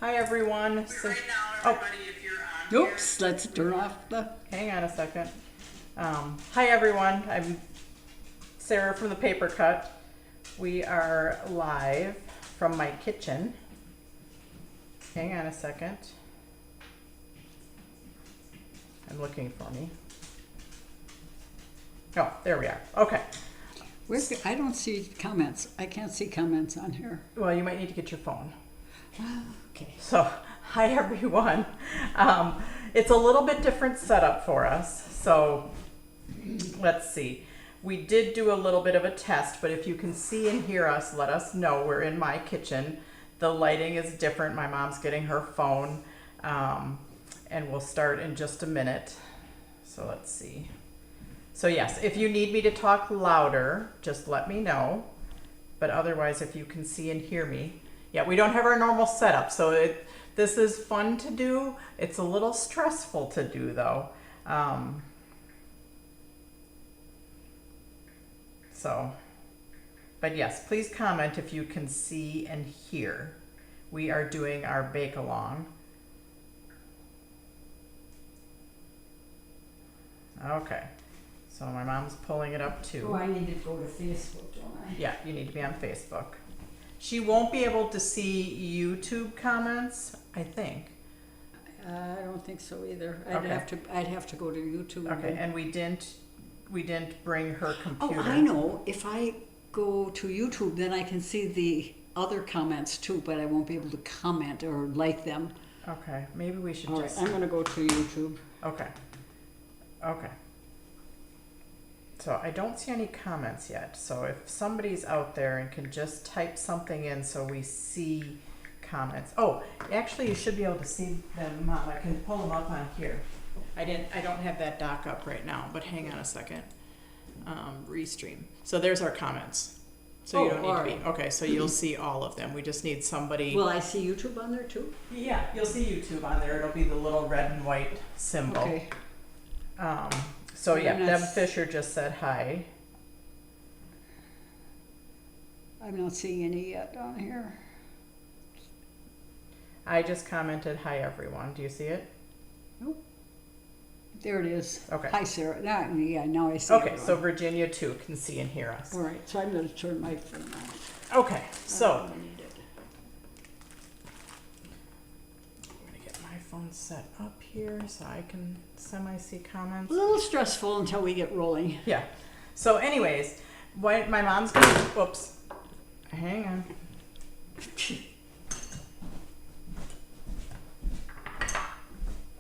Hi everyone. Right now, everybody, if you're on here. Oops, let's turn off the. Hang on a second. Hi everyone. I'm Sarah from the Paper Cut. We are live from my kitchen. Hang on a second. I'm looking for me. Oh, there we are. Okay. I don't see comments. I can't see comments on here. Well, you might need to get your phone. Okay. So, hi everyone. It's a little bit different setup for us. So, let's see. We did do a little bit of a test, but if you can see and hear us, let us know. We're in my kitchen. The lighting is different. My mom's getting her phone, and we'll start in just a minute. So, let's see. So, yes, if you need me to talk louder, just let me know. But otherwise, if you can see and hear me. Yeah, we don't have our normal setup, so this is fun to do. It's a little stressful to do, though. But yes, please comment if you can see and hear. We are doing our bake-along. Okay, so my mom's pulling it up too. Oh, I need to go to Facebook, don't I? Yeah, you need to be on Facebook. She won't be able to see YouTube comments, I think. I don't think so either. Okay. I'd have to go to YouTube. Okay, and we didn't bring her computer. Oh, I know. If I go to YouTube, then I can see the other comments too, but I won't be able to comment or like them. Okay, maybe we should All right, I'm gonna go to YouTube. Okay. Okay. So I don't see any comments yet. So if somebody's out there and can just type something in so we see comments. Oh, actually you should be able to see them, Mom. I can pull them up on here. I don't have that doc up right now, but hang on a second. Restream. So there's our comments. So you don't need to be. Okay, so you'll see all of them. We just need somebody. Will I see YouTube on there too? Yeah, you'll see YouTube on there. It'll be the little red and white symbol. Okay. So yeah, Deb Fisher just said hi. I'm not seeing any yet on here. I just commented hi everyone. Do you see it? Nope. There it is. Okay. Hi, Sarah. Now I see Okay, everyone. so Virginia too can see and hear us. All right, so I'm going to turn my phone off. Okay, so I don't need it. I'm gonna get my phone set up here so I can semi-see comments. A little stressful until we get rolling. Yeah. So anyways, what my mom's gonna, whoops, hang on.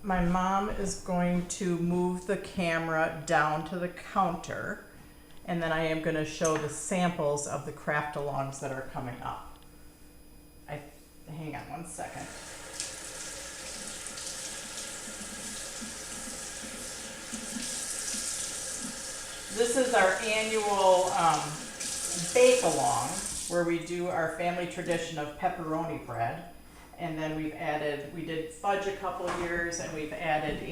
My mom is going to move the camera down to the counter, and then I am going to show the samples of the craft-alongs that are coming up. Hang on one second. This is our annual bake-along, where we do our family tradition of pepperoni bread. And then we did fudge a couple of years, and we've added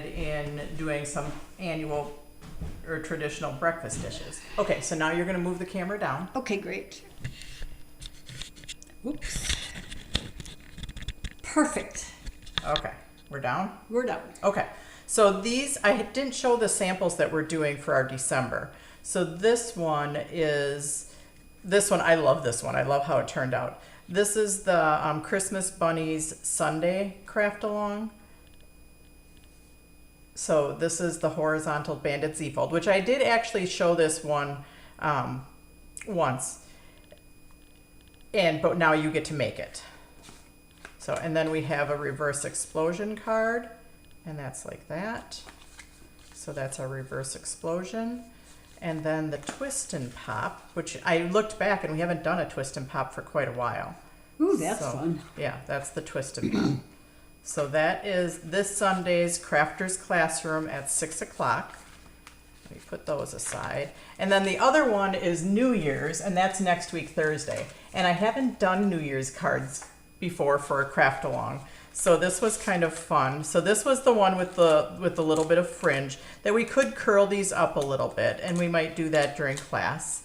in doing some annual or traditional breakfast dishes. Okay, so now you're gonna move the camera down. Okay, great. Oops. Perfect. Okay, we're down? We're done. Okay, so these, I didn't show the samples that we're doing for our December. So this one, I love this one. I love how it turned out. This is the Christmas Bunnies Sunday craft along. So this is the horizontal banded Z-fold, which I did actually show this one once. But now you get to make it. So, and then we have a reverse explosion card, and that's like that. So that's our reverse explosion. And then the twist and pop, which I looked back and we haven't done a twist and pop for quite a while. Ooh, that's fun. Yeah, that's the twist and pop. So that is this Sunday's Crafters Classroom at 6 o'clock. Let me put those aside. And then the other one is New Year's, and that's next week, Thursday. And I haven't done New Year's cards before for a craft along. So this was kind of fun. So this was the one with the little bit of fringe that we could curl these up a little bit, and we might do that during class.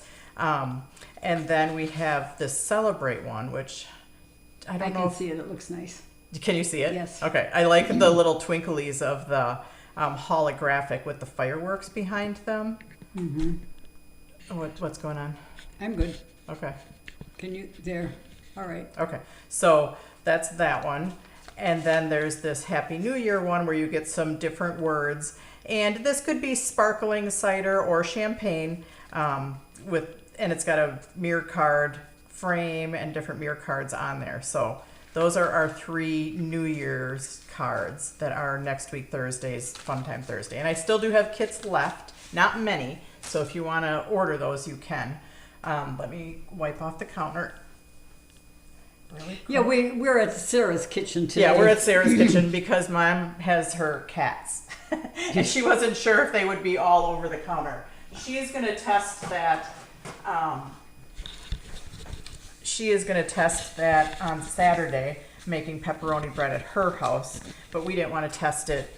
And then we have this Celebrate one, which I don't know can if, see it. It looks nice. can you see it? Yes. Okay. I like the little twinklies of the holographic with the fireworks behind them. Mm-hmm. What's going on? I'm good. Okay. Can you, there. All right. Okay. So that's that one. And then there's this Happy New Year one where you get some different words. And this could be sparkling cider or champagne and it's got a mirror card frame and different mirror cards on there. So those are our 3 New Year's cards that are next week Thursday's Fun Time Thursday. And I still do have kits left, not many. So if you want to order those, you can. Let me wipe off the counter. Really Yeah, we're at Sarah's kitchen today. Yeah, we're at Sarah's kitchen because Mom has her cats. And she wasn't sure if they would be all over the counter. She's going to test that. She is going to test that on Saturday, making pepperoni bread at her house. But we didn't want to test it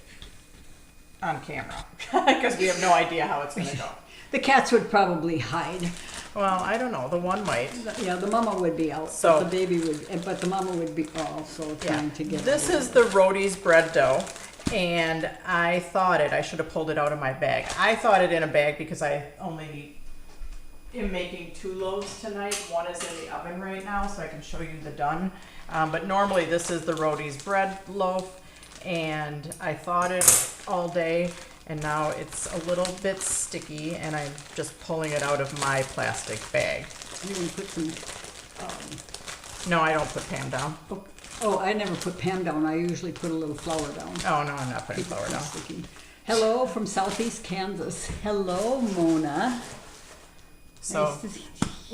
on camera because we have no idea how it's going to go. The cats would probably hide. Well, I don't know. The one might. Yeah, the mama would be out, So- but the baby would, but the mama would be also trying to get. This is the Roadie's bread dough, and I thought I should have pulled it out of my bag. I thought it in a bag because I only am making 2 loaves tonight. One is in the oven right now, so I can show you the done. But normally this is the Roadie's bread loaf, and I thawed it all day, and now it's a little bit sticky, and I'm just pulling it out of my plastic bag. You can put some. No, I don't put Pam down. Oh, I never put Pam down. I usually put a little flour down. Oh, no, I'm not putting Keep it flour from down. sticking. Hello from Southeast Kansas. Hello, Mona. So Nice to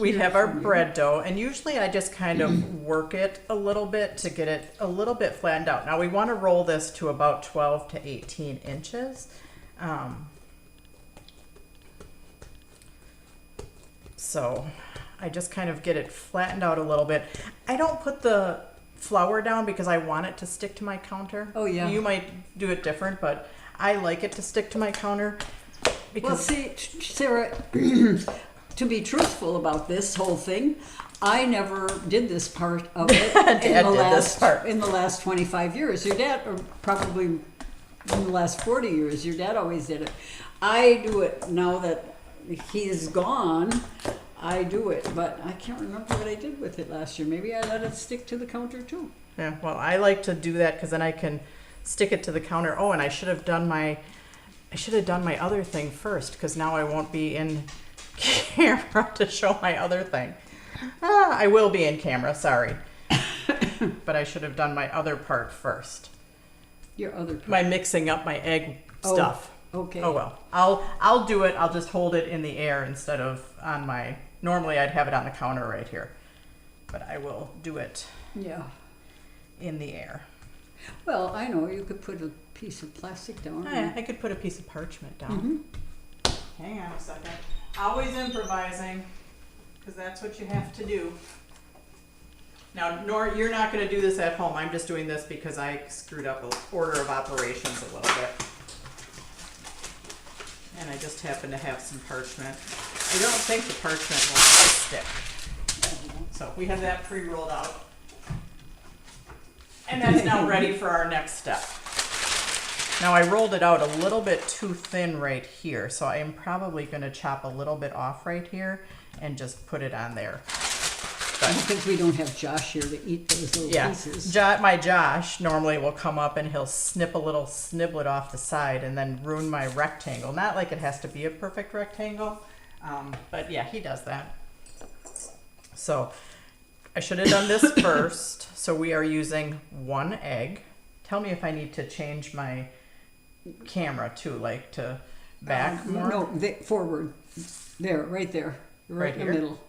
we hear have our from you. bread dough, and usually I just kind of work it a little bit to get it a little bit flattened out. Now we want to roll this to about 12 to 18 inches. So I just kind of get it flattened out a little bit. I don't put the flour down because I want it to stick to my counter. Oh, yeah. You might do it different, but I like it to stick to my counter Well, because see, Sarah, to be truthful about this whole thing, I never did this part of it Dad did this part. in the last 25 years. Your dad, or probably in the last 40 years, your dad always did it. I do it now that he's gone. I do it, but I can't remember what I did with it last year. Maybe I let it stick to the counter too. yeah, well, I like to do that because then I can stick it to the counter. Oh, and I should have done my other thing first because now I won't be in camera to show my other thing. I will be in camera, sorry. But I should have done my other part first. Your other part. My mixing up my egg stuff. Okay. Oh well. I'll do it. I'll just hold it in the air instead of on my, normally I'd have it on the counter right here. But I will do it Yeah. in the air. Well, I know you could put a piece of plastic down. Oh, yeah, I could put a piece of parchment down. Hang on a second. Always improvising, because that's what you have to do. Now, you're not going to do this at home. I'm just doing this because I screwed up the order of operations a little bit. And I just happen to have some parchment. I don't think the parchment will stick. So we have that pre-rolled out. And that's now ready for our next step. Now I rolled it out a little bit too thin right here, so I am probably going to chop a little bit off right here and just put it on there. Because we don't have Josh here to eat those little Yeah, pieces. my Josh normally will come up and he'll snip a little sniblet off the side and then ruin my rectangle. Not like it has to be a perfect rectangle, but yeah, he does that. So I should have done this first. So we are using 1 egg. Tell me if I need to change my camera too, like to back more. No, forward. There, right there. Right in here? the middle.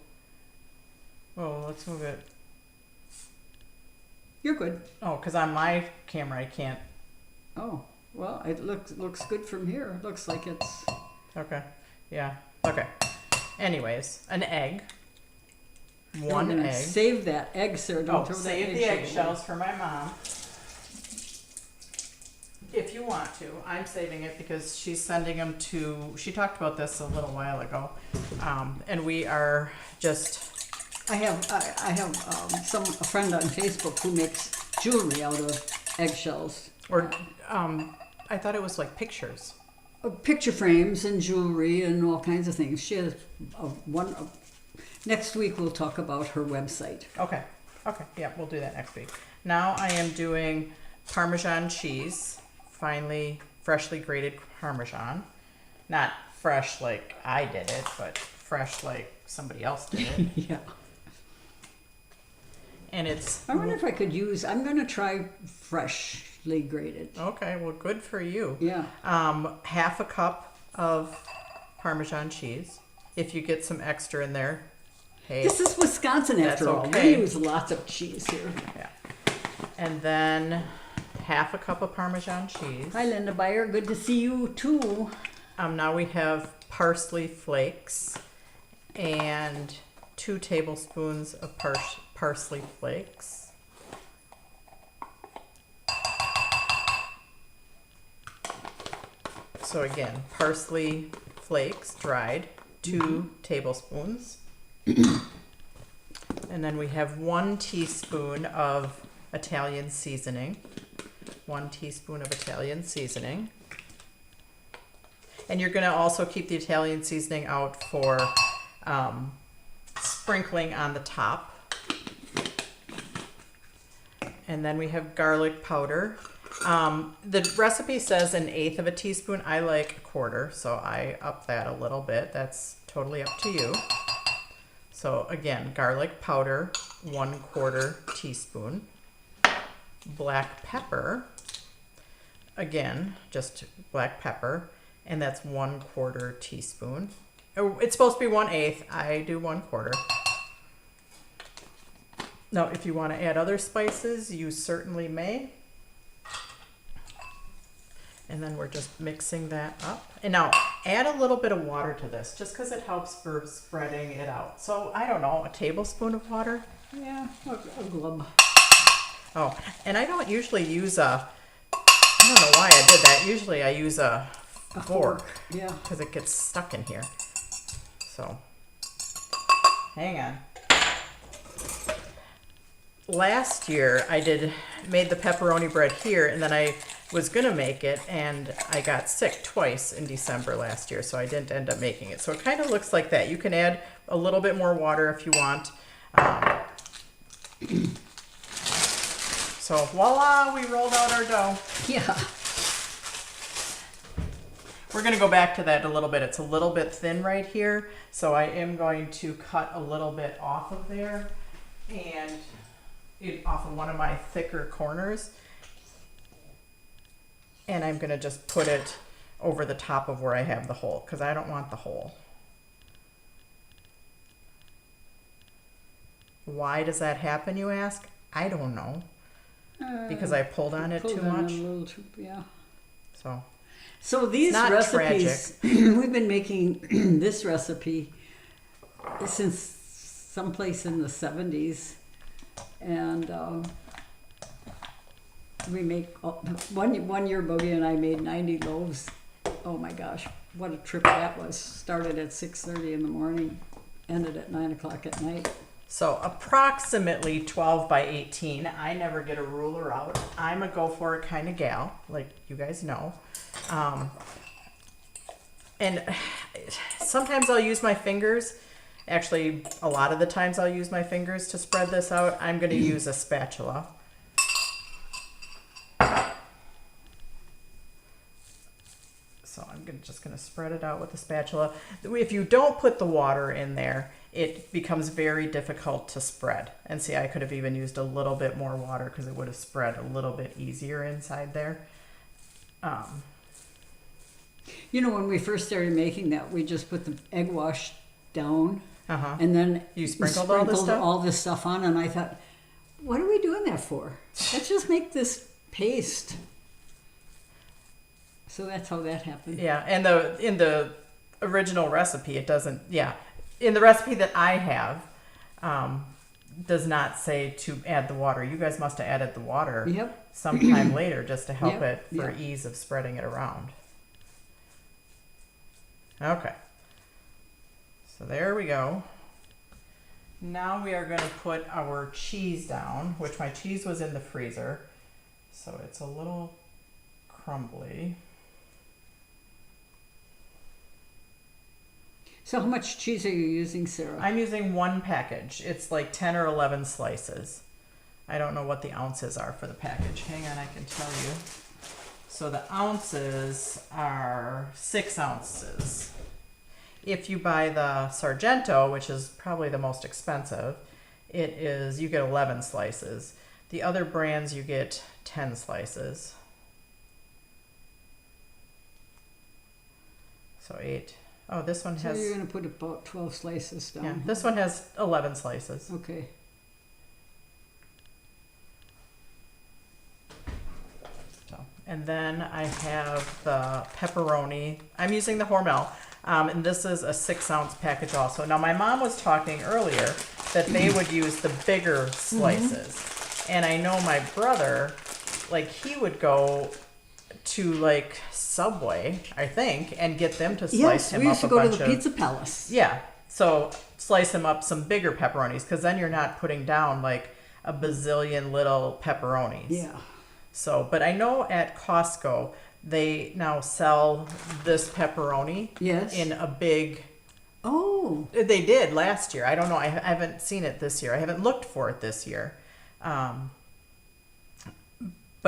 Oh, let's move it. You're good. Oh, because on my camera I can't. Oh, well, it looks good from here. It looks like it's... Okay. Yeah. Okay. Anyways, an egg. One I'm gonna egg. Save that egg, sir. Don't throw that Save the eggshell eggshells for my mom. if you want to, I'm saving it because she's sending them to, she talked about this a little while ago. And we are just, I have a friend on Facebook who makes jewelry out of eggshells. or, I thought it was like pictures. Picture frames and jewelry and all kinds of things. She has next week we'll talk about her website. Okay. Okay. Yeah, we'll do that next week. Now I am doing Parmesan cheese, freshly grated Parmesan. Not fresh like I did it, but fresh like somebody else did it. Yeah. And it's, I wonder if I could I'm going to try freshly grated. okay, well, good for you. Yeah. Half a cup of Parmesan cheese. If you get some extra in there, hey. This is Wisconsin after That's all. okay. We use lots of cheese here. Yeah. And then half a cup of Parmesan cheese. Hi, Linda Beyer. Good to see you too. Now we have parsley flakes and 2 tablespoons of parsley flakes. So again, parsley flakes dried, 2 tablespoons. And then we have 1 teaspoon of Italian seasoning. 1 teaspoon of Italian seasoning. And you're going to also keep the Italian seasoning out for sprinkling on the top. And then we have garlic powder. The recipe says 1/8 of a teaspoon. I like 1/4, so I up that a little bit. That's totally up to you. So again, garlic powder, 1/4 teaspoon. Black pepper, again, just black pepper, and that's 1/4 teaspoon. Oh, it's supposed to be 1/8. I do 1/4. Now, if you want to add other spices, you certainly may. And then we're just mixing that up. And now add a little bit of water to this, just because it helps for spreading it out. So I don't know, a tablespoon of water? Yeah, a glove. Oh, and I don't usually use I don't know why I did that. Usually I use a fork. Yeah. Because it gets stuck in here. So, hang on. Last year I made the pepperoni bread here, and then I was gonna make it, and I got sick twice in December last year, so I didn't end up making it. So it kind of looks like that. You can add a little bit more water if you want. So voila, we rolled out our dough. Yeah. We're gonna go back to that a little bit. It's a little bit thin right here, so I am going to cut a little bit off of there and off of one of my thicker corners. And I'm gonna just put it over the top of where I have the hole, because I don't want the hole. Why does that happen, you ask? I don't know. Because I pulled on it too much. Yeah. So these not recipes, we've been making this recipe since someplace in the 70s. And we make, one year Boogie and I made 90 loaves. Oh my gosh, what a trip that was. Started at 6:30 in the morning, ended at 9 o'clock at night. So approximately 12 by 18. I never get a ruler out. I'm a go for it kind of gal, like you guys know. And sometimes I'll use my fingers. Actually, a lot of the times I'll use my fingers to spread this out. I'm going to use a spatula. So I'm just going to spread it out with the spatula. If you don't put the water in there, it becomes very difficult to spread. And see, I could have even used a little bit more water because it would have spread a little bit easier inside there. You know, when we first started making that, we just put the egg wash down, Uh-huh. and then You sprinkled all this stuff? on, and I thought, what are we doing that for? Let's just make this paste. So that's how that happened. Yeah, and in the original recipe, it doesn't. Yeah, in the recipe that I have, does not say to add the water. You guys must have added the water Yep. sometime later just to help Yep, it for yep. ease of spreading it around. Okay. So there we go. Now we are going to put our cheese down, which my cheese was in the freezer. So it's a little crumbly. So how much cheese are you using, Sarah? I'm using one package. It's like 10 or 11 slices. I don't know what the ounces are for the package. Hang on, I can tell you. So the ounces are 6 ounces. If you buy the Sargento, which is probably the most expensive, you get 11 slices. The other brands you get 10 slices. So 8. Oh, this one So has... you're going to put about 12 slices down. Yeah, this one has 11 slices. Okay. So, and then I have the pepperoni. I'm using the Hormel, and this is a 6-ounce package also. Now, my mom was talking earlier that they would use the bigger slices. And I know my brother, like, he would go to, like, Subway, I think, and get them to slice Yes, him we up used to a go to bunch the of... Pizza Palace. Yeah, so slice him up some bigger pepperonis, because then you're not putting down, like, a bazillion little pepperonis. Yeah. So, but I know at Costco, they now sell this pepperoni Yes. in a big... Oh. They did last year. I don't know. I haven't seen it this year. I haven't looked for it this year. But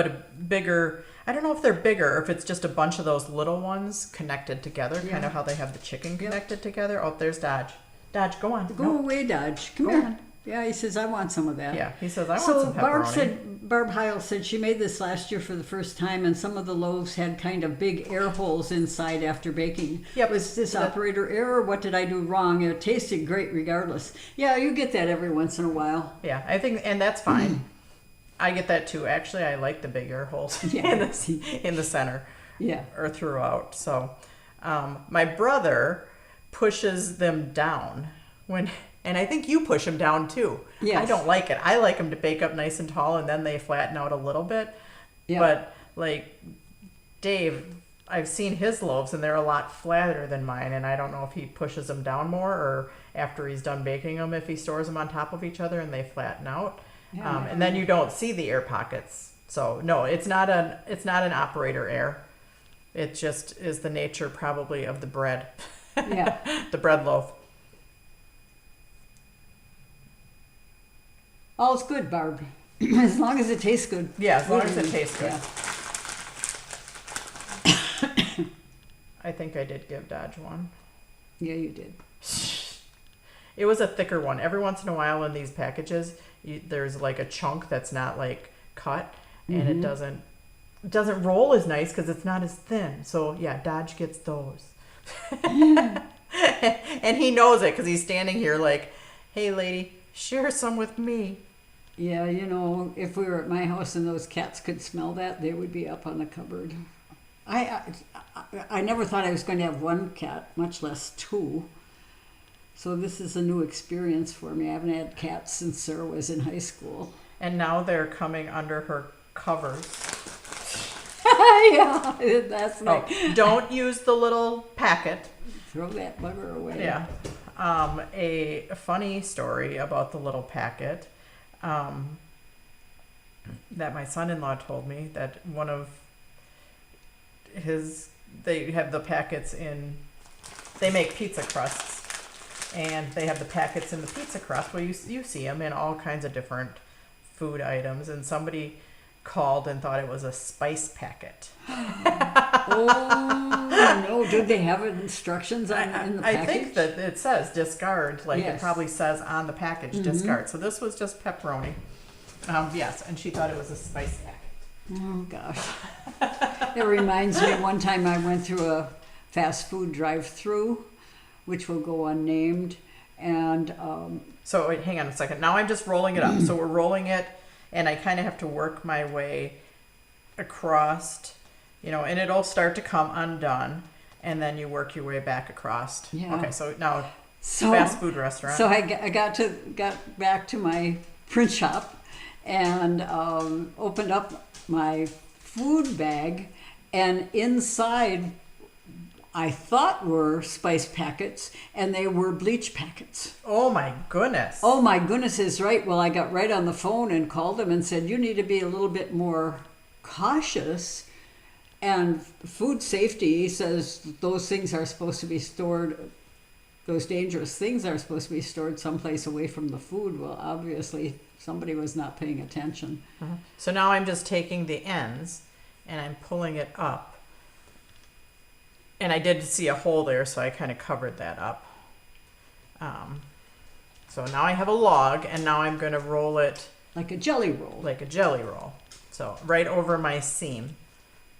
a bigger... I don't know if they're bigger or if it's just a bunch of those little ones connected together, kind of how they have the chicken connected together. Oh, there's Dodge. Dodge, go on. Go away, Dodge. Come Go here. on. Yeah, he says, I want some of that. Yeah, he says, I want So some pepperoni. Barb Heil said she made this last year for the first time, and some of the loaves had kind of big air holes inside after baking. Yep. Was this operator error? What did I do wrong? It tasted great regardless. Yeah, you get that every once in a while. Yeah, I think, and that's fine. I get that too. Actually, I like the big air holes Yeah. in the center. Yeah. Or throughout. So, my brother pushes them down and I think you push them down too. Yes. I don't like it. I like them to bake up nice and tall and then they flatten out a little bit. Yeah. But like Dave, I've seen his loaves and they're a lot flatter than mine, and I don't know if he pushes them down more or after he's done baking them, if he stores them on top of each other and they flatten out. Yeah. And then you don't see the air pockets. So no, it's not an operator error. It just is the nature probably of the bread. Yeah. The bread loaf. All's good, Barb. As long as it tastes good. Yeah, as long as it tastes good. Yeah. I think I did give Dodge one. Yeah, you did. It was a thicker one. Every once in a while in these packages, there's like a chunk that's not like cut, and it doesn't roll as nice because it's not as thin. So yeah, Dodge gets those. And he knows it because he's standing here like, hey lady, share some with me. Yeah, you know, if we were at my house and those cats could smell that, they would be up on the cupboard. I never thought I was going to have one cat, much less two. So this is a new experience for me. I haven't had cats since Sarah was in high school. And now they're coming under her covers. Yeah, that's like... Oh, don't use the little packet. Throw that bugger away. Yeah. A funny story about the little packet that my son-in-law told me, that one of they have the packets in, they make pizza crusts, and they have the packets in the pizza crust. Well, you see them in all kinds of different food items, and somebody called and thought it was a spice packet. Oh, no. Did they have instructions in the package? I think that it says discard, like Yes. it probably says on the package, discard. So this was just pepperoni. Yes, and she thought it was a spice packet. Oh, gosh. It reminds me, one time I went through a fast food drive-through, which will go unnamed, and... So wait, hang on a second. Now I'm just rolling it up. So we're rolling it, and I kind of have to work my way across, and it'll start to come undone, and then you work your way back across. Yeah. Okay, so now fast food restaurant. So I got back to my print shop and opened up my food bag, and inside I thought were spice packets, and they were bleach packets. Oh my goodness. Oh my goodness is right. Well, I got right on the phone and called them and said, you need to be a little bit more cautious. And food safety says those things are supposed to be stored, those dangerous things are supposed to be stored someplace away from the food. Well, obviously somebody was not paying attention. So now I'm just taking the ends and I'm pulling it up. And I did see a hole there, so I kind of covered that up. So now I have a log, and now I'm going to roll it Like a jelly roll. like a jelly roll. So right over my seam.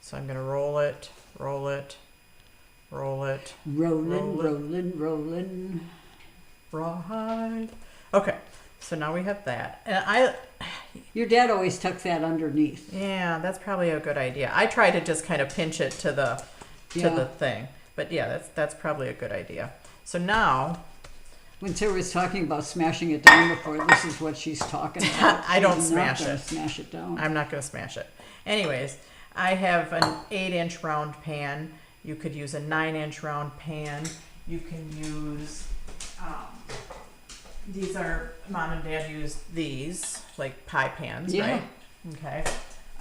So I'm going to roll it, roll it, roll it. Rolling. Rawhide. Okay, so now we have that. And Your dad always tuck that underneath. yeah, that's probably a good idea. I try to just kind of pinch it to the thing. But yeah, that's probably a good idea. So now, When Sarah was talking about smashing it down before, this is what she's talking about. I don't She's smash not gonna it. Smash it down. I'm not going to smash it. Anyways, I have an 8-inch round pan. You could use a 9-inch round pan. You can use, these are, Mom and Dad use these, like pie pans, Yeah. right? Okay.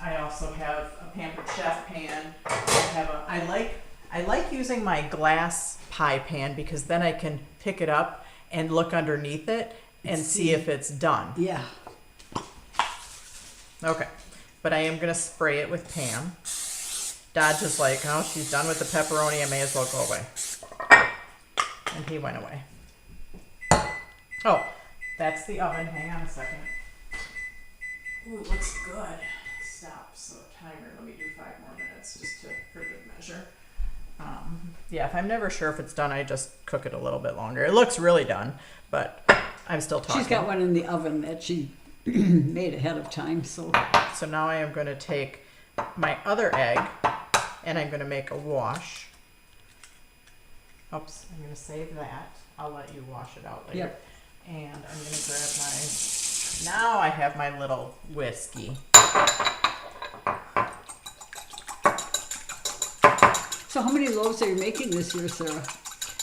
I also have a Pampered Chef pan. I like using my glass pie pan because then I can pick it up and look underneath it and see if it's done. Yeah. Okay. But I am going to spray it with Pam. Dodge is like, oh, she's done with the pepperoni. I may as well go away. And he went away. Oh, that's the oven. Hang on a second. Ooh, it looks good. Stop. So timer. Let me do 5 more minutes just for good measure. Yeah, if I'm never sure if it's done, I just cook it a little bit longer. It looks really done, but I'm still talking. She's got one in the oven that she made ahead of time. So now I am going to take my other egg and I'm going to make a wash. Oops, I'm going to save that. I'll let you wash it out later. Yep. And I'm going to grab now I have my little whiskey. So how many loaves are you making this year, Sarah?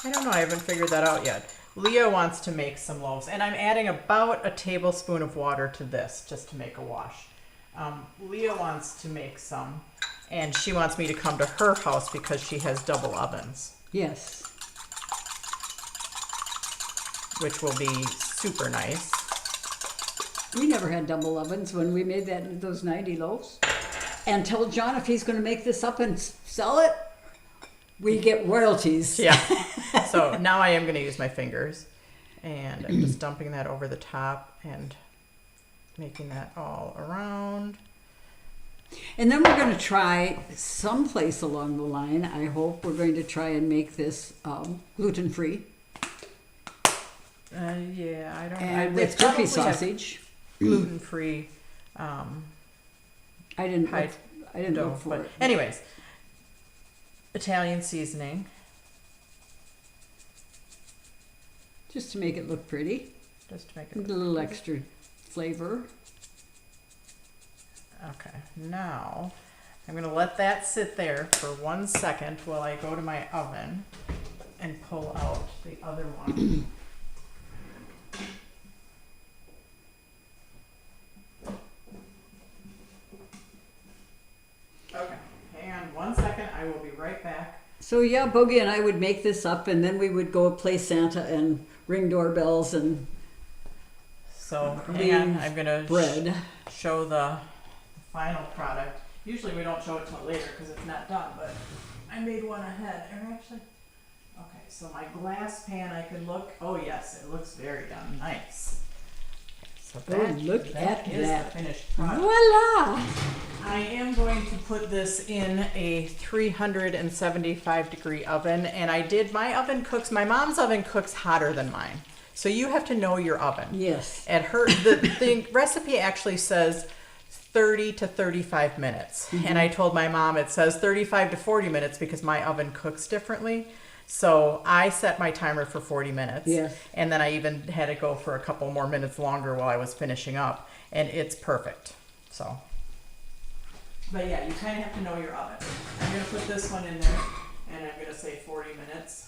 I don't know. I haven't figured that out yet. Leah wants to make some loaves, and I'm adding about a tablespoon of water to this just to make a wash. Leah wants to make some, and she wants me to come to her house because she has double ovens, Yes. which will be super nice. We never had double ovens when we made those 90 loaves. And tell John if he's going to make this up and sell it, we get royalties. Yeah. So now I am going to use my fingers, and I'm just dumping that over the top and making that all around. And then we're going to try someplace along the line, I hope, we're going to try and make this gluten-free. Yeah, I don't know. And with turkey sausage. Gluten-free. I didn't dough, look for but it. anyways, Italian seasoning. Just to make it look pretty. Just to make A it little extra flavor. Okay, now I'm going to let that sit there for 1 second while I go to my oven and pull out the other one. Okay, hang on 1 second. I will be right back. So yeah, Bogey and I would make this up, and then we would go play Santa and ring doorbells and So hang on, I'm going to bread. show the final product. Usually we don't show it till later because it's not done, but I made one ahead. And actually, okay, so my glass pan, I could look. Oh yes, it looks very done. Nice. So Look at is that. the finished product. Voila! I am going to put this in a 375-degree oven, and my mom's oven cooks hotter than mine. So you have to know your oven. Yes. At the recipe actually says 30 to 35 minutes. Mm-hmm. And I told my mom it says 35 to 40 minutes because my oven cooks differently. So I set my timer for 40 minutes. Yes. And then I even had it go for a couple more minutes longer while I was finishing up. And it's perfect. So. But yeah, you kind of have to know your oven. I'm going to put this one in there, and I'm going to say 40 minutes.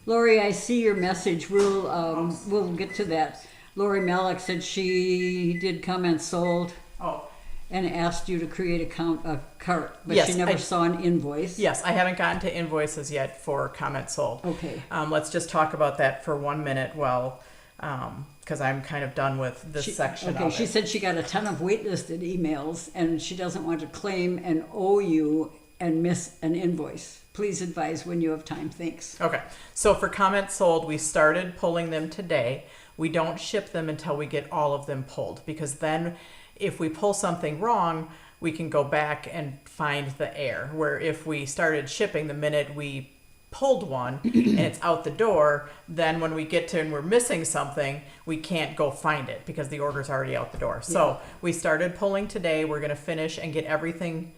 Lori, I see your message. We'll get to that. Lori Malik said she did comments sold Oh, and asked you to create a cart, but Yes, she never I- saw an invoice. yes, I haven't gotten to invoices yet for comments sold. Okay. Let's just talk about that for 1 minute while, because I'm kind of done with this section Okay, of she it. said she got a ton of waitlisted emails and she doesn't want to claim and owe you and miss an invoice. Please advise when you have time. Thanks. Okay, so for comments sold, we started pulling them today. We don't ship them until we get all of them pulled, because then if we pull something wrong, we can go back and find the error. Where if we started shipping the minute we pulled one and it's out the door, then when we get to and we're missing something, we can't go find it because the order's already out the door. So we started pulling today. We're going to finish and get everything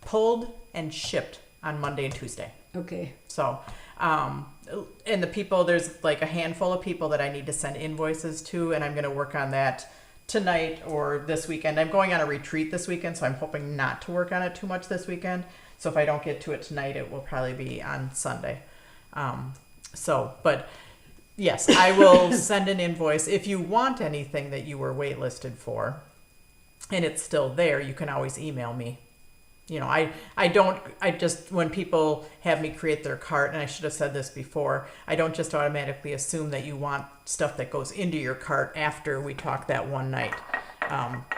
pulled and shipped on Monday and Tuesday. Okay. So, and the people, there's like a handful of people that I need to send invoices to, and I'm going to work on that tonight or this weekend. I'm going on a retreat this weekend, so I'm hoping not to work on it too much this weekend. So if I don't get to it tonight, it will probably be on Sunday. But yes, I will send an invoice. If you want anything that you were waitlisted for and it's still there, you can always email me. You know, I just, when people have me create their cart, and I should have said this before, I don't just automatically assume that you want stuff that goes into your cart after we talk that one night.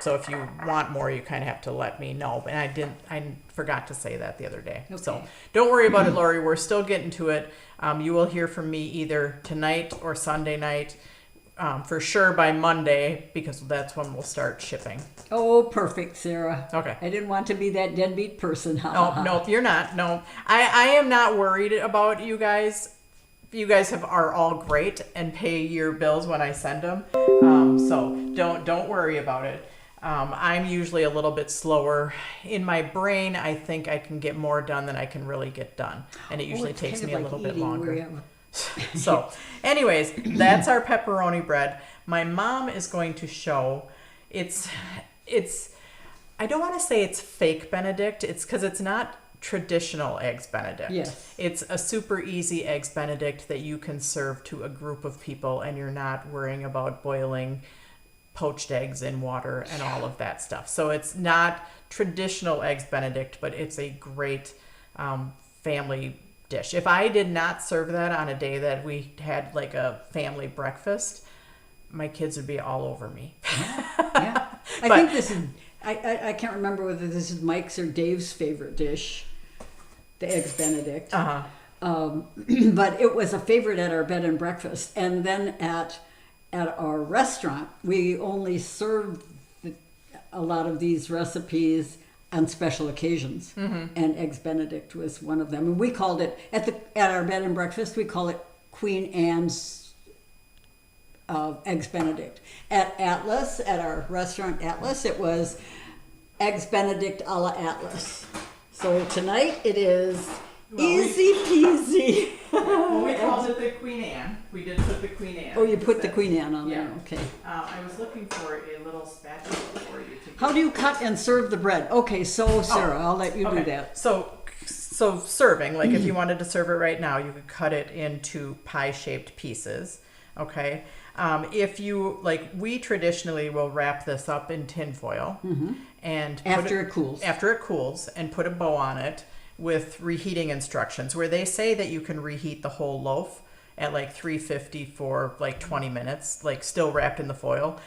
So if you want more, you kind of have to let me know. And I forgot to say that the other day. Okay. So don't worry about it, Lori. We're still getting to it. You will hear from me either tonight or Sunday night. For sure by Monday, because that's when we'll start shipping. Oh, perfect, Sarah. Okay. I didn't want to be that deadbeat person. No, you're not. No, I am not worried about you guys. You guys are all great and pay your bills when I send them. So don't worry about it. I'm usually a little bit slower. In my brain, I think I can get more done than I can really get done. And it usually takes me a little bit longer. So anyways, that's our pepperoni bread. My mom is going to show it's I don't want to say it's fake Benedict. It's because it's not traditional eggs Benedict. Yes. It's a super easy eggs Benedict that you can serve to a group of people, and you're not worrying about boiling poached eggs in water and all of that stuff. So it's not traditional eggs Benedict, but it's a great family dish. If I did not serve that on a day that we had like a family breakfast, my kids would be all over me. Yeah. I think this is, I can't remember whether this is Mike's or Dave's favorite dish, the eggs Benedict. But it was a favorite at our bed and breakfast. And then at our restaurant, we only served a lot of these recipes on special occasions, and eggs Benedict was one of them. And we called it at our bed and breakfast. We call it Queen Anne's eggs Benedict. At Atlas, at our restaurant Atlas, it was eggs Benedict a la Atlas. So tonight it is easy peasy. Well, we called it the Queen Anne. We did put the Queen Anne. Oh, you put the Queen Anne on there. Yeah. Okay. I was looking for a little spatula for you to. How do you cut and serve the bread? Okay, so Sarah, I'll let you do that. So serving, like if you wanted to serve it right now, you could cut it into pie-shaped pieces. Okay. If you like, we traditionally will wrap this up in tin foil and After it cools. After it cools, and put a bow on it with reheating instructions, where they say that you can reheat the whole loaf at like 350 for like 20 minutes, like still wrapped in the foil.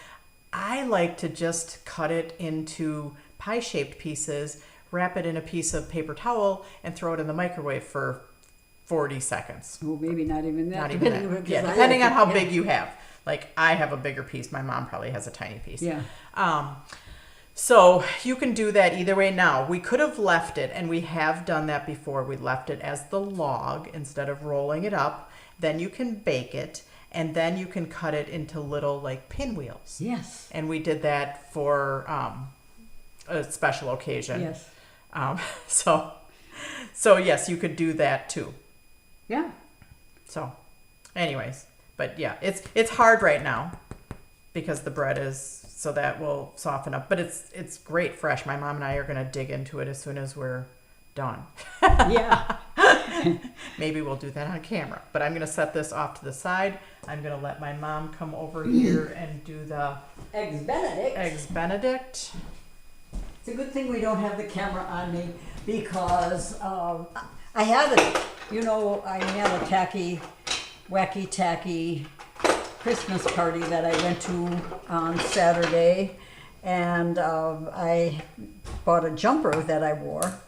I like to just cut it into pie-shaped pieces, wrap it in a piece of paper towel, and throw it in the microwave for 40 seconds. Well, maybe not even that. Not even that. Yeah, depending on how big you have. Like, I have a bigger piece. My mom probably has a tiny piece. Yeah. So you can do that either way. Now, we could have left it, and we have done that before. We left it as the log instead of rolling it up. Then you can bake it, and then you can cut it into little, like, pinwheels. Yes. And we did that for a special occasion. Yes. So yes, you could do that too. Yeah. So, anyways, but yeah, it's hard right now because the bread is, so that will soften up. But it's great fresh. My mom and I are gonna dig into it as soon as we're done. Yeah. Maybe we'll do that on camera. But I'm gonna set this off to the side. I'm gonna let my mom come over here and do the Eggs Benedict. Eggs Benedict. It's a good thing we don't have the camera on me because I had a, I had a wacky tacky Christmas party that I went to on Saturday, and I bought a jumper that I wore.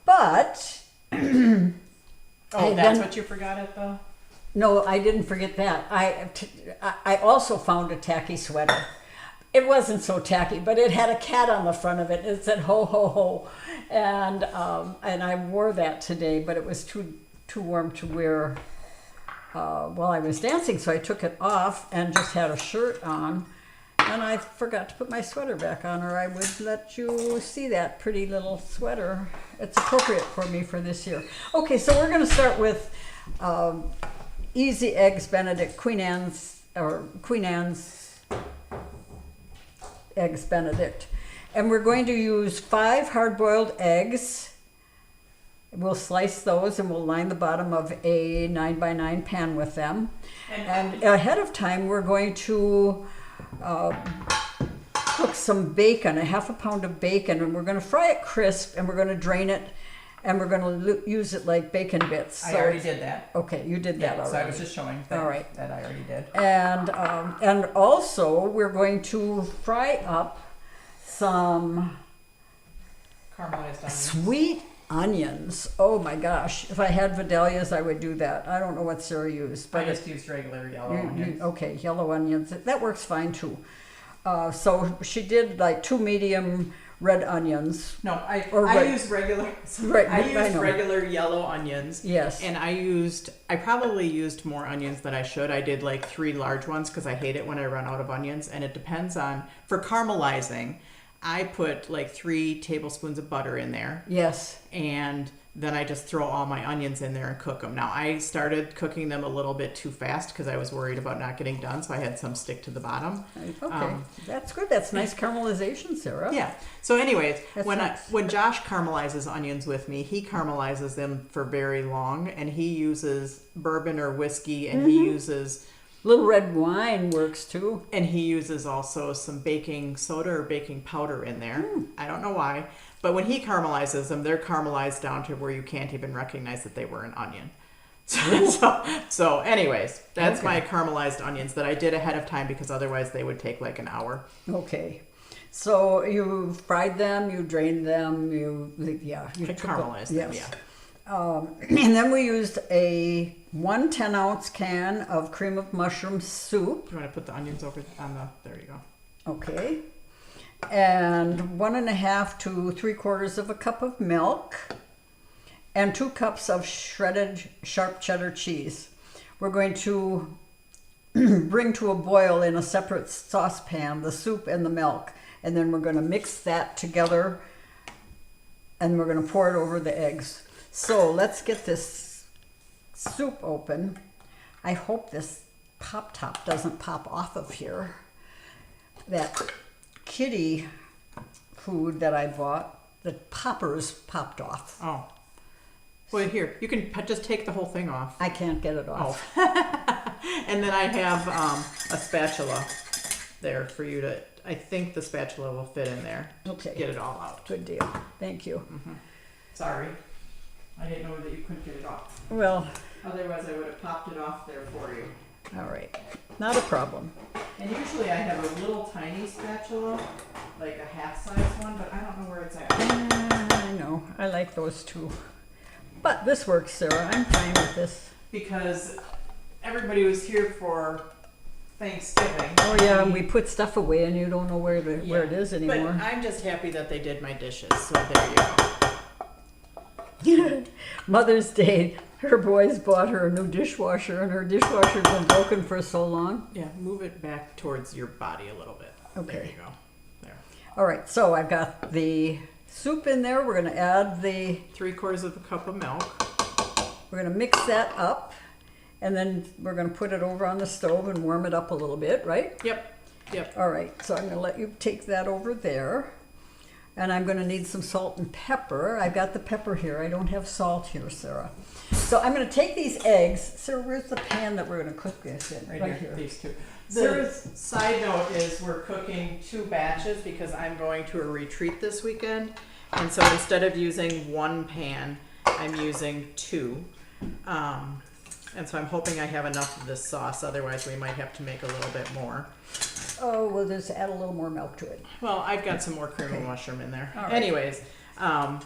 But that's what you forgot at the. No, I didn't forget that. I also found a tacky sweater. It wasn't so tacky, but it had a cat on the front of it. It said "ho ho ho," and I wore that today, but it was too warm to wear while I was dancing, so I took it off and just had a shirt on. And I forgot to put my sweater back on, or I would let you see that pretty little sweater. It's appropriate for me for this year. Okay, so we're going to start with Easy Eggs Benedict, Queen Anne's Eggs Benedict. And we're going to use 5 hard-boiled eggs. We'll slice those and we'll line the bottom of a 9x9 pan with them. And ahead of time, we're going to cook some bacon, a half a pound of bacon, and we're going to fry it crisp, and we're going to drain it, and we're going to use it like bacon bits. I already did that. Okay, you did that already. So I was just showing that, all right. That I already did. And also we're going to fry up some Caramelized onions. Sweet onions. Oh my gosh! If I had Vidalia's, I would do that. I don't know what Sarah used, but I just used regular yellow onions. Okay, yellow onions. That works fine too. So she did like 2 medium red onions. No, I used regular. Right, I used regular yellow onions. Yes. And I probably used more onions than I should. I did like 3 large ones because I hate it when I run out of onions. And it depends on, for caramelizing, I put like 3 tablespoons of butter in there. Yes. And then I just throw all my onions in there and cook them. Now, I started cooking them a little bit too fast because I was worried about not getting done, so I had some stick to the bottom. Okay, that's good. That's nice caramelization, Sarah. Yeah. So anyways, That's when Josh caramelizes onions with me, he caramelizes them for very long, and he uses bourbon or whiskey, and he uses... Little red wine works too. And he uses also some baking soda or baking powder in there. I don't know why. But when he caramelizes them, they're caramelized down to where you can't even recognize that they were an onion. So anyways, that's my caramelized onions that I did ahead of time because otherwise they would take like an hour. Okay. So you fried them, you drained them, you caramelized them, yeah. And then we used a 1 10-ounce can of cream of mushroom soup. Do you want to put the onions over on the, there you go. Okay. And 1.5 to 3/4 of a cup of milk. And 2 cups of shredded sharp cheddar cheese. We're going to bring to a boil in a separate saucepan the soup and the milk. And then we're going to mix that together and we're going to pour it over the eggs. So let's get this soup open. I hope this pop top doesn't pop off of here. That kitty food that I bought, the poppers popped off. Oh. Well, here, you can just take the whole thing off. I can't get it off. Oh. And then I have a spatula there for you to, I think the spatula will fit in there. Okay. Get it all out. Good deal. Thank you. Sorry. I didn't know that you couldn't get it off. Well, Otherwise, I would have popped it off there for you. all right. Not a problem. And usually I have a little tiny spatula, like a half-size one, but I don't know where it's at. I know. I like those too. But this works, Sarah. I'm fine with this. Because everybody was here for Thanksgiving. Oh yeah, we put stuff away and you don't know where it is anymore. But I'm just happy that they did my dishes, so there you go. Mother's Day, her boys bought her a new dishwasher and her dishwasher's been broken for so long. Yeah, move it back towards your body a little bit. Okay. There you go. There. All right, so I've got the soup in there. We're going to add the 3/4 of a cup of milk. We're gonna mix that up, and then we're gonna put it over on the stove and warm it up a little bit, right? Yep. All right, so I'm gonna let you take that over there. And I'm gonna need some salt and pepper. I've got the pepper here. I don't have salt here, Sarah. So I'm gonna take these eggs. Sarah, where's the pan that we're gonna cook this in? Right here, these two. The side note is we're cooking 2 batches because I'm going to a retreat this weekend. And so instead of using 1 pan, I'm using 2. And so I'm hoping I have enough of this sauce. Otherwise, we might have to make a little bit more. Oh, we'll just add a little more milk to it. Well, I've got some more cream and mushroom in there. Right. Anyways,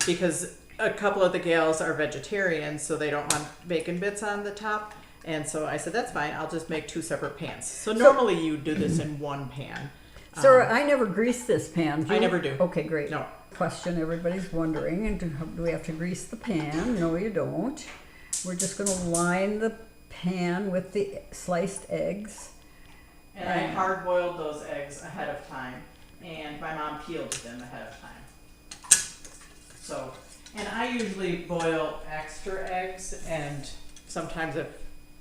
because a couple of the gals are vegetarians, so they don't want bacon bits on the top. And so I said, that's fine. I'll just make 2 separate pans. So normally you do this in 1 pan. Sarah, I never grease this pan. I never do. Okay, great. No. Question everybody's wondering, and do we have to grease the pan? No, you don't. We're just gonna line the pan with the sliced eggs. And I hard-boiled those eggs ahead of time, and my mom peeled them ahead of time. So, and I usually boil extra eggs, and sometimes if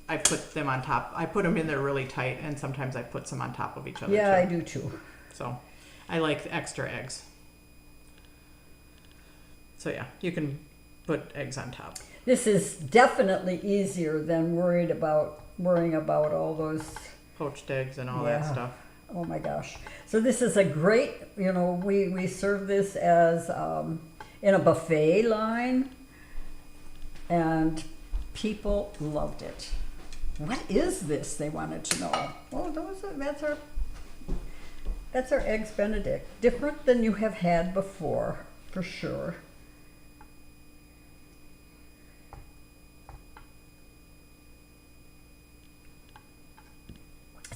I put them on top, I put them in there really tight, and sometimes I put some on top of each other. Yeah, too. I do too. So, I like the extra eggs. So yeah, you can put eggs on top. This is definitely easier than worrying about all those. Poached eggs and all that stuff. Oh my gosh. So this is a great, we serve this as in a buffet line, and people loved it. What is this? They wanted to know. Oh, that's our eggs Benedict. Different than you have had before, for sure.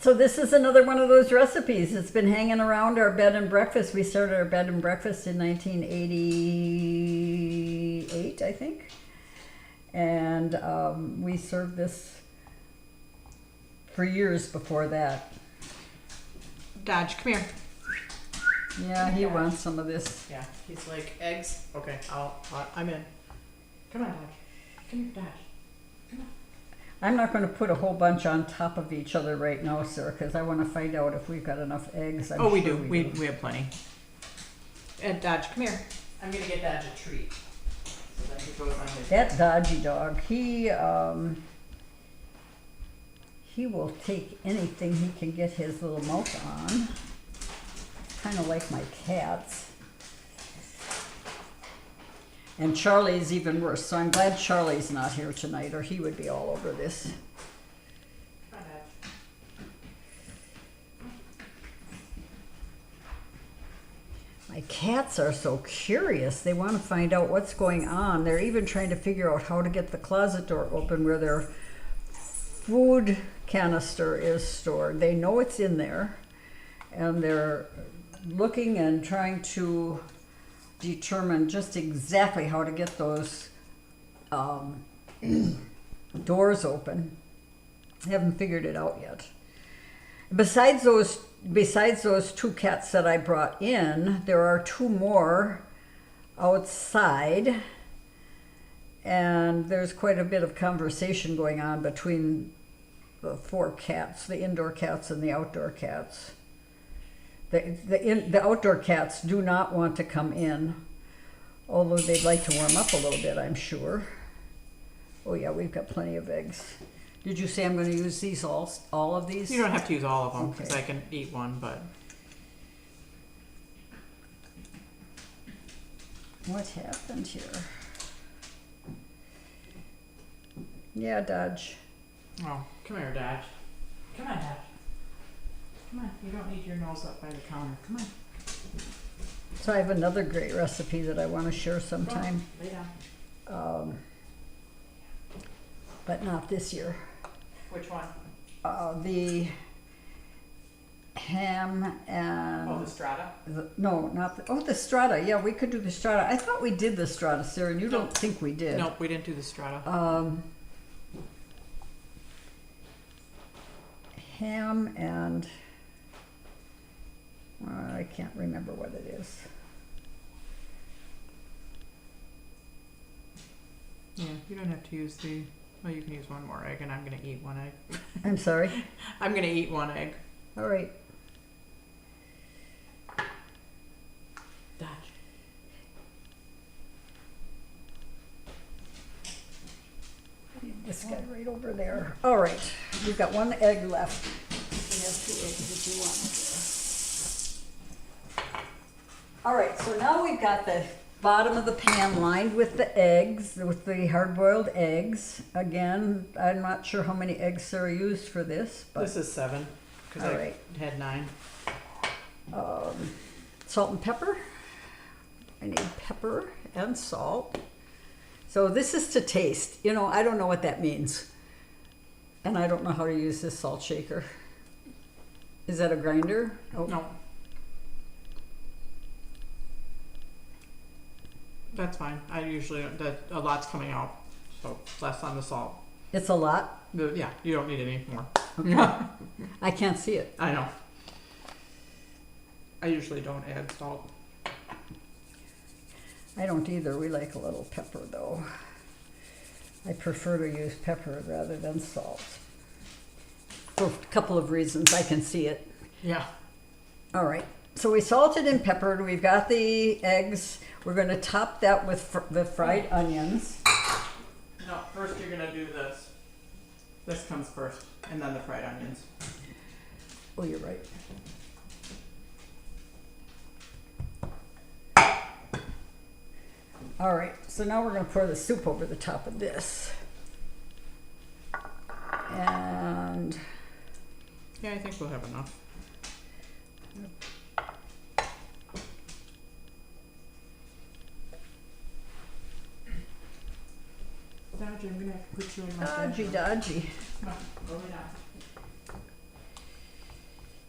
So this is another one of those recipes. It's been hanging around our bed and breakfast. We started our bed and breakfast in 1988, I think. And we served this for years before that. Dodge, come here. Yeah, he wants some of this. Yeah, he's like, eggs? Okay, I'm in. Come on, Dodge. Come here, Dodge. Come on. I'm not going to put a whole bunch on top of each other right now, sir, because I want to find out if we've got enough eggs. I'm we sure do. We have plenty. And Dodge, come here. I'm going to get Dodge a treat. So that he goes on his That dodgy dog, he will take anything he can get his little mouth on. Kind of like my cats. And Charlie's even worse, so I'm glad Charlie's not here tonight, or he would be all over this. Come on, Dodge. My cats are so curious. They want to find out what's going on. They're even trying to figure out how to get the closet door open where their food canister is stored. They know it's in there, and they're looking and trying to determine just exactly how to get those doors open. I haven't figured it out yet. Besides those 2 cats that I brought in, there are 2 more outside, and there's quite a bit of conversation going on between the 4 cats, the indoor cats and the outdoor cats. The outdoor cats do not want to come in, although they'd like to warm up a little bit, I'm sure. Oh yeah, we've got plenty of eggs. Did you say I'm going to use these all of these? You don't have to use all of them because Okay. I can eat one, but What happened here? Yeah, Dodge. oh, come here, Dodge. Come on, Dodge. Come on, you don't need your nose up by the counter. Come on. So I have another great recipe that I want to share sometime, Lay down. but not this year. Which one? The ham and Oh, the strata? no, not the strata. Yeah, we could do the strata. I thought we did the strata, Sarah, and you don't think we did. Nope, we didn't do the strata. Ham and I can't remember what it is. Yeah, you don't have to use well, you can use one more egg, and I'm going to eat one egg. I'm sorry. I'm going to eat one egg. All right. This guy right over there. All right, you've got one egg left. You have 2 eggs that you want. All right, so now we've got the bottom of the pan lined with the eggs, with the hard-boiled eggs. Again, I'm not sure how many eggs Sarah used for this, but This is 7, because All I right. had 9. Salt and pepper. I need pepper and salt. So this is to taste. You know, I don't know what that means. And I don't know how to use this salt shaker. Is that a grinder? Oh. No. That's fine. I usually, a lot's coming out, so less on the salt. It's a lot? Yeah, you don't need any more. Okay. I can't see it. I know. I usually don't add salt. I don't either. We like a little pepper though. I prefer to use pepper rather than salt. For a couple of reasons. I can see it. Yeah. All right. So we salted and peppered. We've got the eggs. We're going to top that with the fried onions. No, first you're going to do this. This comes first, and then the fried onions. Oh, you're right. All right, so now we're going to pour the soup over the top of this. And Yeah, I think we'll have enough. Dodgy, I'm going to have to put you in my dodgy, dodgy. Come on, go lay down.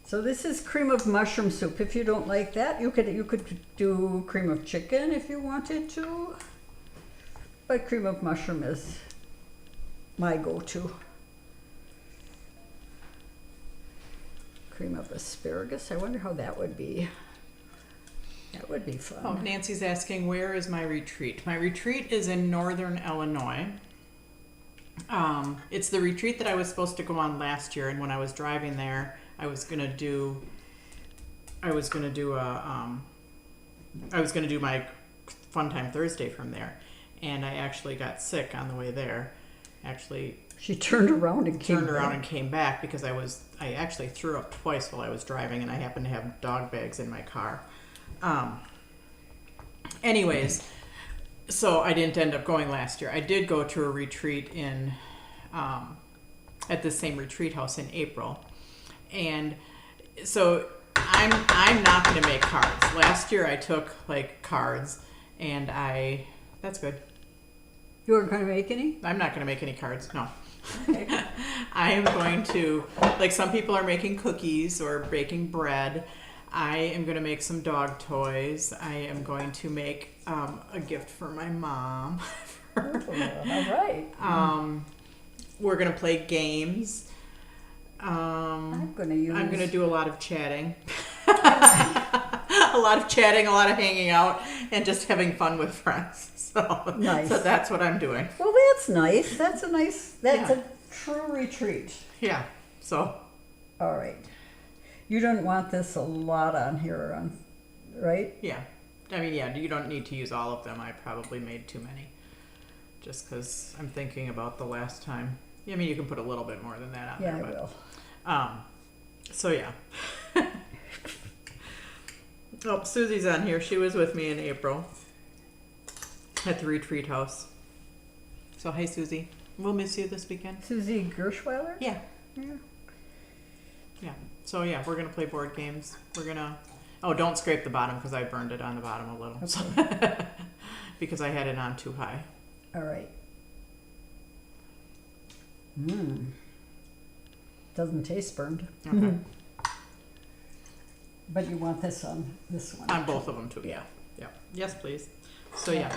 So this is cream of mushroom soup. If you don't like that, you could do cream of chicken if you wanted to. But cream of mushroom is my go-to. Cream of asparagus. I wonder how that would be. That would be fun. Oh, Nancy's asking, where is my retreat? My retreat is in northern Illinois. It's the retreat that I was supposed to go on last year, and when I was driving there, I was gonna do my Fun Time Thursday from there, and I actually got sick on the way there. Actually, she turned around and came back because I actually threw up twice while I was driving, and I happened to have dog bags in my car. Anyways, so I didn't end up going last year. I did go to a retreat in at the same retreat house in April. And so I'm not going to make cards. Last year I took like cards, and that's good. You weren't going to make any? I'm not going to make any cards. No. Okay. I am going to, like some people are making cookies or baking bread. I am going to make some dog toys. I am going to make a gift for my mom. All right. We're going to play games. I'm going to do a lot of chatting. A lot of chatting, a lot of hanging out, and just having fun with friends. So, nice. So that's what I'm doing. Well, that's nice. That's a true retreat. Yeah. So. All right. You don't want this a lot on here, right? Yeah. I mean, yeah, you don't need to use all of them. I probably made too many. Just because I'm thinking about the last time. I mean, you can put a little bit more than that on there. Yeah, I will. So, yeah. Oh, Susie's on here. She was with me in April at the retreat house. So, hi, Susie. We'll miss you this weekend. Susie Gershweiler? Yeah. Yeah. Yeah. So, yeah, we're going to play board games. We're going to... Oh, don't scrape the bottom because I burned it on the bottom a little. Okay. Because I had it on too high. All right. Doesn't taste burned. Okay. But you want this on this one? On both of them too. Yeah. Yeah. Yes, please. So yeah,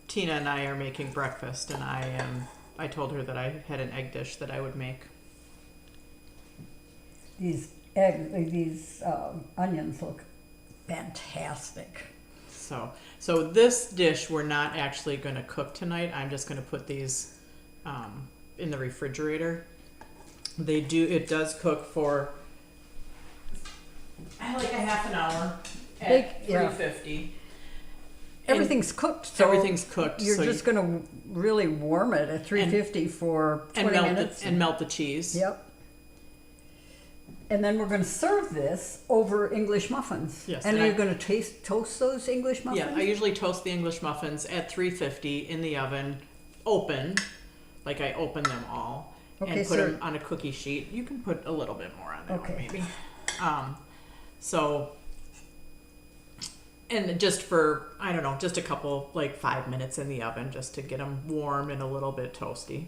Tina and I are making breakfast, and I told her that I had an egg dish that I would make. These onions look fantastic. So this dish we're not actually going to cook tonight. I'm just going to put these in the refrigerator. It does cook for like a half an hour at 350. Everything's cooked. So everything's cooked. You're just going to really warm it at 350 for 20 minutes. And melt the cheese. Yep. And then we're going to serve this over English muffins. Yes. And you're going to toast those English muffins? Yeah, I usually toast the English muffins at 350 in the oven, open. Like I open them all. Okay, and put them on a cookie sheet. You can put a little bit more on there, maybe. And just for, I don't know, just a couple, like 5 minutes in the oven just to get them warm and a little bit toasty.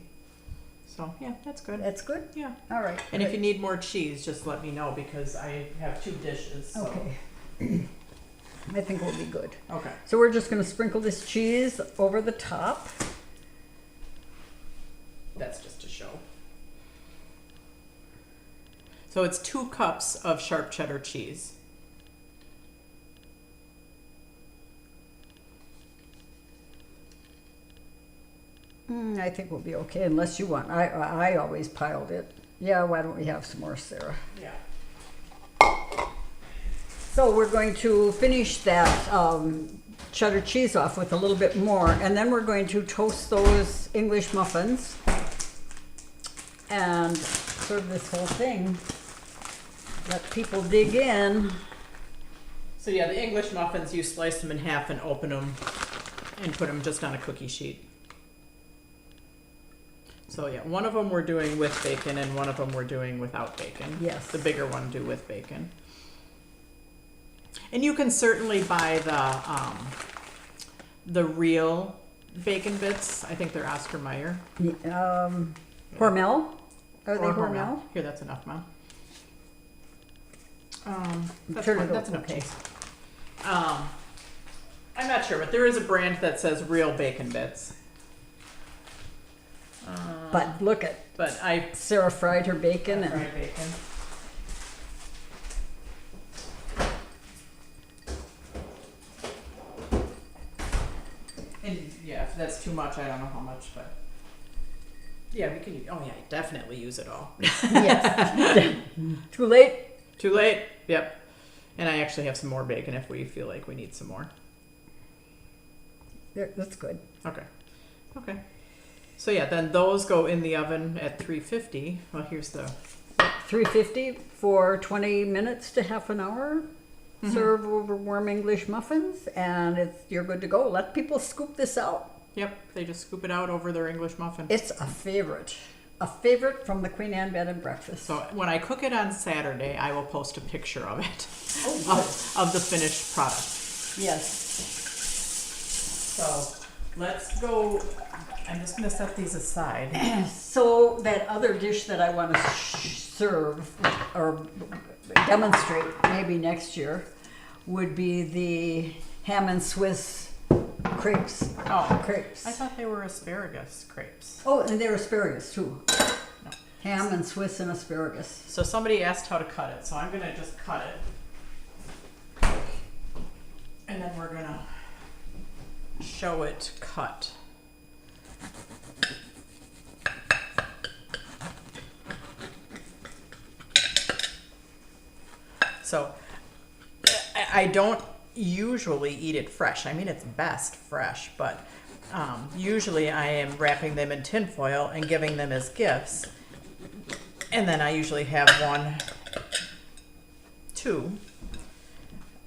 So, yeah, that's good. That's good? Yeah. All right. And if you need more cheese, just let me know because I have 2 dishes. So. Okay. I think we'll be good. Okay. So we're just going to sprinkle this cheese over the top. That's just to show. So it's 2 cups of sharp cheddar cheese. I think we'll be okay unless you want. I always piled it. Yeah, why don't we have some more, Sarah? Yeah. So we're going to finish that cheddar cheese off with a little bit more, and then we're going to toast those English muffins and serve this whole thing. Let people dig in. So yeah, the English muffins, you slice them in half and open them and put them just on a cookie sheet. So yeah, one of them we're doing with bacon and one of them we're doing without bacon. Yes. The bigger one do with bacon. And you can certainly buy the real bacon bits. I think they're Oscar Mayer. Hormel? Are they Or Hormel? Here, that's enough, Mom. That's enough okay. cheese. I'm not sure, but there is a brand that says real bacon bits. But look at Sarah fried her bacon and fried bacon. And yeah, if that's too much, I don't know how much, but yeah, we can. Oh yeah, definitely use it all. yes. Too late? Too late. Yep. And I actually have some more bacon if we feel like we need some more. There, that's good. Okay. Okay. So yeah, then those go in the oven at 350. Well, here's the 350 for 20 minutes to half an hour. Mm-hmm. Serve over warm English muffins, and you're good to go. Let people scoop this out. Yep, they just scoop it out over their English muffin. It's a favorite from the Queen Anne Bed and Breakfast. So when I cook it on Saturday, I will post a picture of it, of the finished product. Yes. So let's go. I'm just going to set these aside. So that other dish that I want to serve or demonstrate maybe next year would be the ham and Swiss crepes. Oh, crepes. I thought they were asparagus crepes. Oh, and they're asparagus too. No. Ham and Swiss and asparagus. So somebody asked how to cut it, so I'm going to just cut it. And then we're going to show it cut. So I don't usually eat it fresh. I mean, it's best fresh, but usually I am wrapping them in tin foil and giving them as gifts. And then I usually have 1, 2.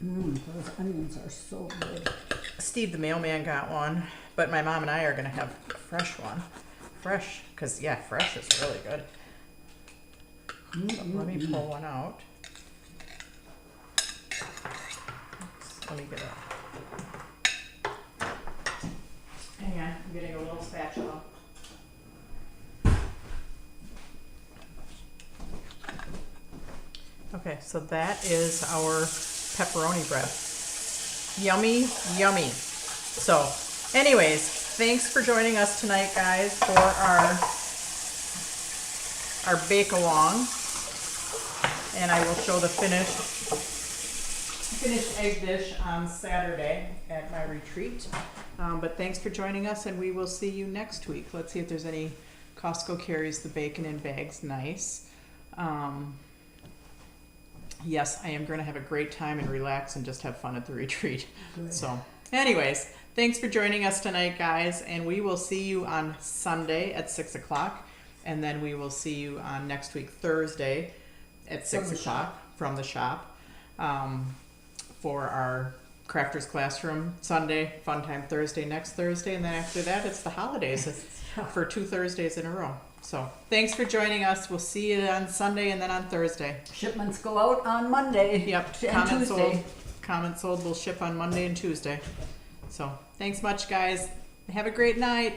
Those onions are so good. Steve the mailman got one, but my mom and I are going to have a fresh one. Fresh, because yeah, fresh is really good. So let me pull one out. Let me get it. Hang on, I'm getting a little spatula. Okay, so that is our pepperoni bread. Yummy, yummy. So, anyways, thanks for joining us tonight, guys, for our bake along. And I will show the finished. finished egg dish on Saturday at my retreat. But thanks for joining us, and we will see you next week. Let's see if there's any. Costco carries the bacon in bags. Nice. Yes, I am going to have a great time and relax and just have fun at the retreat. Good. So, anyways, thanks for joining us tonight, guys, and we will see you on Sunday at 6 o'clock, and then we will see you on next week, Thursday at 6 o'clock from the shop for our Crafters Classroom Sunday, Fun Time Thursday next Thursday, and then after that, it's the holidays for 2 Thursdays in a row. So thanks for joining us. We'll see you on Sunday and then on Thursday. Shipments go out on Monday. Yep. And Tuesday. Comments sold will ship on Monday and Tuesday. So thanks much, guys. Have a great night.